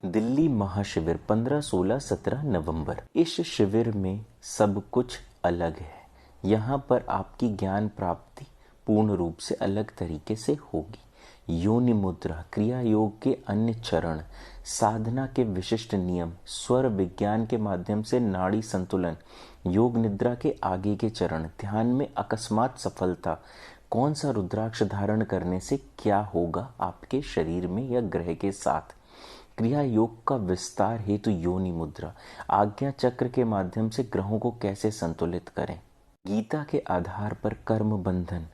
दिल्ली महाशिविर 15, 16, 17 नवंबर। इस शिविर में सब कुछ अलग है। यहाँ पर आपकी ज्ञान प्राप्ति पूर्ण रूप से अलग तरीके से होगी। योनि मुद्रा, क्रिया योग के अन्य चरण, साधना के विशिष्ट नियम, स्वर विज्ञान के माध्यम से नाड़ी संतुलन, योग निद्रा के आगे के चरण, ध्यान में अकस्मात सफलता, कौन सा रुद्राक्ष धारण करने से क्या होगा आपके शरीर में या ग्रह के साथ, क्रिया योग का विस्तार हेतु योनि मुद्रा, आज्ञा चक्र के माध्यम से ग्रहों को कैसे संतुलित करें, गीता के आधार पर कर्म बंधन,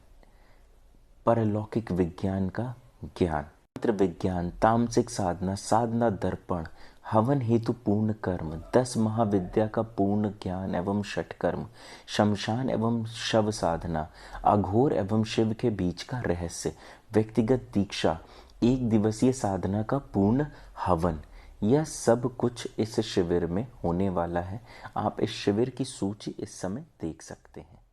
परलौकिक विज्ञान का ज्ञान, मंत्र विज्ञान, तामसिक साधना, साधना दर्पण, हवन हेतु पूर्ण कर्म, 10 महाविद्या का पूर्ण ज्ञान एवं षटकर्म, शमशान एवं शव साधना, अघोर एवं शिव के बीच का रहस्य, व्यक्तिगत दीक्षा, एक दिवसीय साधना का पूर्ण हवन, यह सब कुछ इस शिविर में होने वाला है। आप इस शिविर की सूची इस समय देख सकते हैं।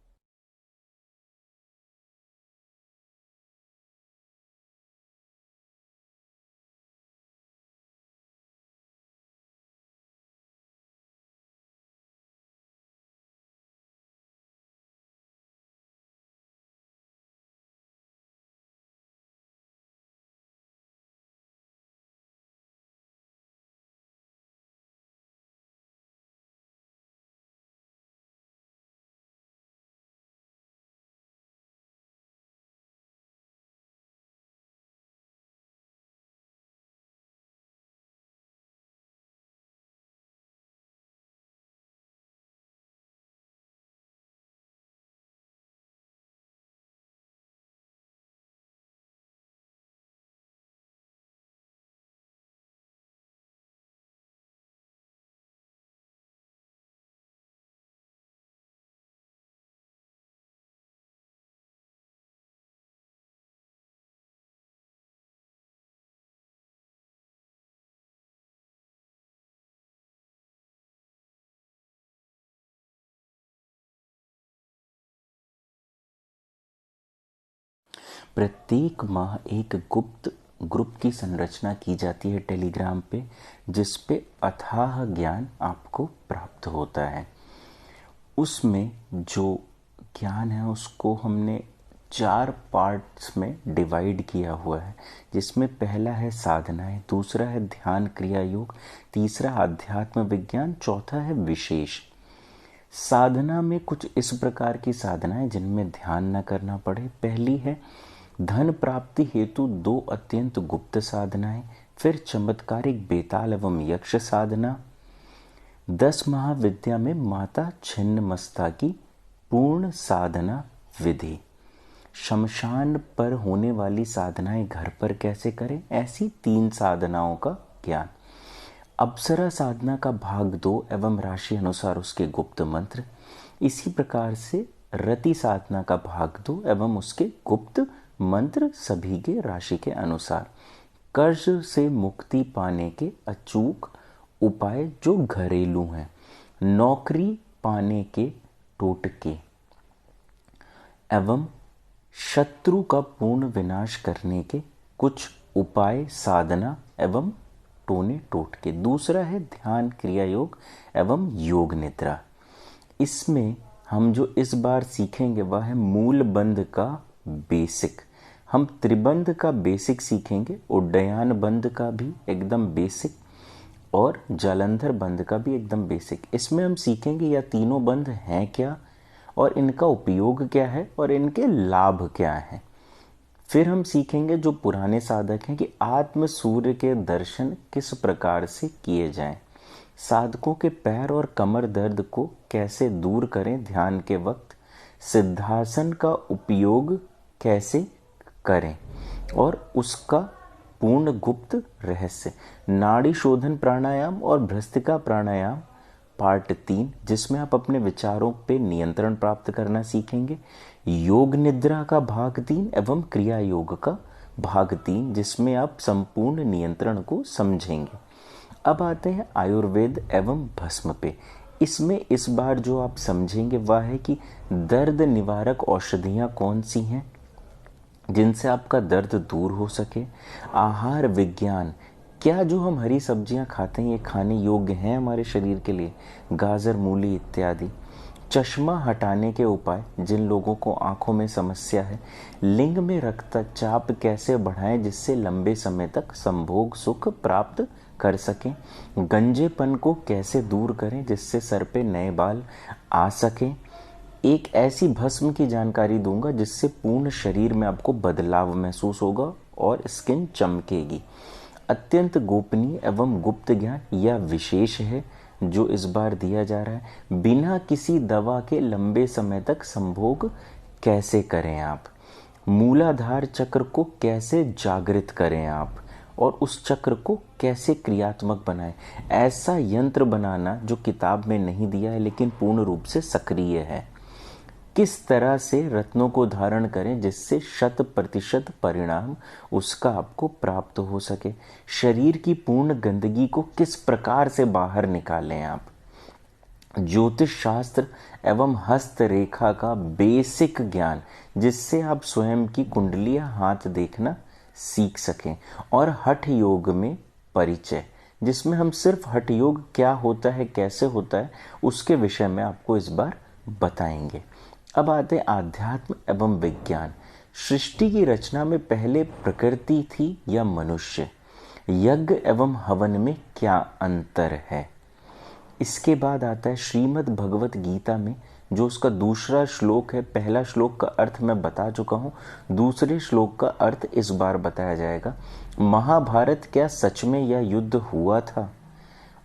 प्रत्येक माह एक गुप्त ग्रुप की संरचना की जाती है टेलीग्राम पे, जिस पे अथाह ज्ञान आपको प्राप्त होता है। उसमें जो ज्ञान है उसको हमने 4 पार्ट्स में डिवाइड किया हुआ है, जिसमें पहला है साधनाएं, दूसरा है ध्यान क्रिया योग, तीसरा अध्यात्म विज्ञान, चौथा है विशेष। साधना में कुछ इस प्रकार की साधनाएं जिनमें ध्यान न करना पड़े। पहली है धन प्राप्ति हेतु 2 अत्यंत गुप्त साधनाएं, फिर चमत्कारिक बेताल एवं यक्ष साधना, 10 महाविद्या में माता छिन्नमस्ता की पूर्ण साधना विधि, शमशान पर होने वाली साधनाएं घर पर कैसे करें, ऐसी 3 साधनाओं का ज्ञान, अप्सरा साधना का भाग 2 एवं राशि अनुसार उसके गुप्त मंत्र, इसी प्रकार से रति साधना का भाग 2 एवं उसके गुप्त मंत्र सभी के राशि के अनुसार, कर्ज से मुक्ति पाने के अचूक उपाय जो घरेलू हैं, नौकरी पाने के टोटके एवं शत्रु का पूर्ण विनाश करने के कुछ उपाय, साधना एवं टोने टोटके। दूसरा है ध्यान क्रिया योग एवं योग निद्रा। इसमें हम जो इस बार सीखेंगे वह है मूल बंध का बेसिक। हम त्रिबंध का बेसिक सीखेंगे, उड्डयन बंध का भी एकदम बेसिक और जालंधर बंध का भी एकदम बेसिक। इसमें हम सीखेंगे यह तीनों बंध हैं क्या और इनका उपयोग क्या है और इनके लाभ क्या हैं। फिर हम सीखेंगे जो पुराने साधक हैं कि आत्म सूर्य के दर्शन किस प्रकार से किए जाएं, साधकों के पैर और कमर दर्द को कैसे दूर करें ध्यान के वक्त, सिद्धासन का उपयोग कैसे करें और उसका पूर्ण गुप्त रहस्य, नाड़ी शोधन प्राणायाम और भ्रस्तिका प्राणायाम पार्ट 3, जिसमें आप अपने विचारों पे नियंत्रण प्राप्त करना सीखेंगे, योग निद्रा का भाग 3 एवं क्रिया योग का भाग 3, जिसमें आप संपूर्ण नियंत्रण को समझेंगे। अब आते हैं आयुर्वेद एवं भस्म पे। इसमें इस बार जो आप समझेंगे वह है कि दर्द निवारक औषधियाँ कौन सी हैं जिनसे आपका दर्द दूर हो सके, आहार विज्ञान, क्या जो हम हरी सब्जियां खाते हैं ये खाने योग्य हैं हमारे शरीर के लिए? गाजर, मूली इत्यादि। चश्मा हटाने के उपाय जिन लोगों को आंखों में समस्या है। लिंग में रक्तचाप कैसे बढ़ाएं जिससे लंबे समय तक संभोग सुख प्राप्त कर सकें। गंजेपन को कैसे दूर करें जिससे सर पे नए बाल आ सकें। एक ऐसी भस्म की जानकारी दूंगा जिससे पूर्ण शरीर में आपको बदलाव महसूस होगा और स्किन चमकेगी। अत्यंत गोपनीय एवं गुप्त ज्ञान यह विशेष है जो इस बार दिया जा रहा है। बिना किसी दवा के लंबे समय तक संभोग कैसे करें आप। मूलाधार चक्र को कैसे जागृत करें आप और उस चक्र को कैसे क्रियात्मक बनाएं। ऐसा यंत्र बनाना जो किताब में नहीं दिया है लेकिन पूर्ण रूप से सक्रिय है। किस तरह से रत्नों को धारण करें जिससे 100% परिणाम उसका आपको प्राप्त हो सके। शरीर की पूर्ण गंदगी को किस प्रकार से बाहर निकालें आप। ज्योतिष शास्त्र एवं हस्तरेखा का बेसिक ज्ञान जिससे आप स्वयं की कुंडलियां हाथ देखना सीख सकें। और हठ योग में परिचय जिसमें हम सिर्फ हठ योग क्या होता है कैसे होता है उसके विषय में आपको इस बार बताएंगे। अब आते हैं आध्यात्म एवं विज्ञान। सृष्टि की रचना में पहले प्रकृति थी या मनुष्य। यज्ञ एवं हवन में क्या अंतर है। इसके बाद आता है श्रीमद् भगवत गीता में जो उसका दूसरा श्लोक है। पहला श्लोक का अर्थ मैं बता चुका हूं, दूसरे श्लोक का अर्थ इस बार बताया जाएगा। महाभारत क्या सच में यह युद्ध हुआ था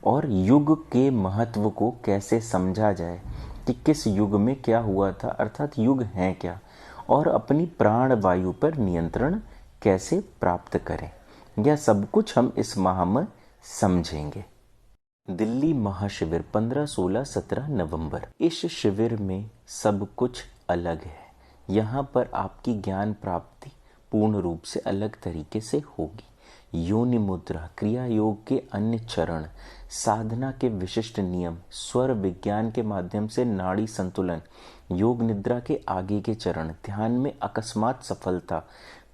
और युग के महत्व को कैसे समझा जाए कि किस युग में क्या हुआ था, अर्थात युग है क्या, और अपनी प्राण वायु पर नियंत्रण कैसे प्राप्त करें। यह सब कुछ हम इस माह में समझेंगे। दिल्ली महाशिविर 15, 16, 17 नवंबर। इस शिविर में सब कुछ अलग है। यहाँ पर आपकी ज्ञान प्राप्ति पूर्ण रूप से अलग तरीके से होगी। योनि मुद्रा, क्रिया योग के अन्य चरण, साधना के विशिष्ट नियम, स्वर विज्ञान के माध्यम से नाड़ी संतुलन, योग निद्रा के आगे के चरण, ध्यान में अकस्मात सफलता,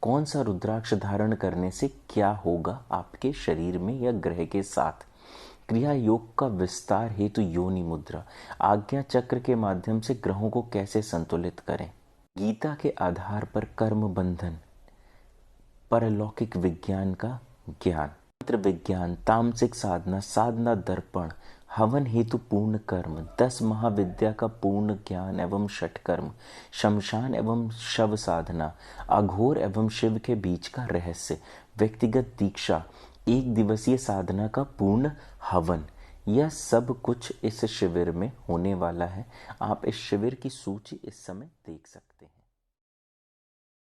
कौन सा रुद्राक्ष धारण करने से क्या होगा आपके शरीर में या ग्रह के साथ, क्रिया योग का विस्तार हेतु योनि मुद्रा, आज्ञा चक्र के माध्यम से ग्रहों को कैसे संतुलित करें, गीता के आधार पर कर्म बंधन, परलौकिक विज्ञान का ज्ञान, मंत्र विज्ञान, तामसिक साधना, साधना दर्पण, हवन हेतु पूर्ण कर्म, 10 महाविद्या का पूर्ण ज्ञान एवं षटकर्म, शमशान एवं शव साधना, अघोर एवं शिव के बीच का रहस्य, व्यक्तिगत दीक्षा, 1 दिवसीय साधना का पूर्ण हवन, यह सब कुछ इस शिविर में होने वाला है। आप इस शिविर की सूची इस समय देख सकते हैं।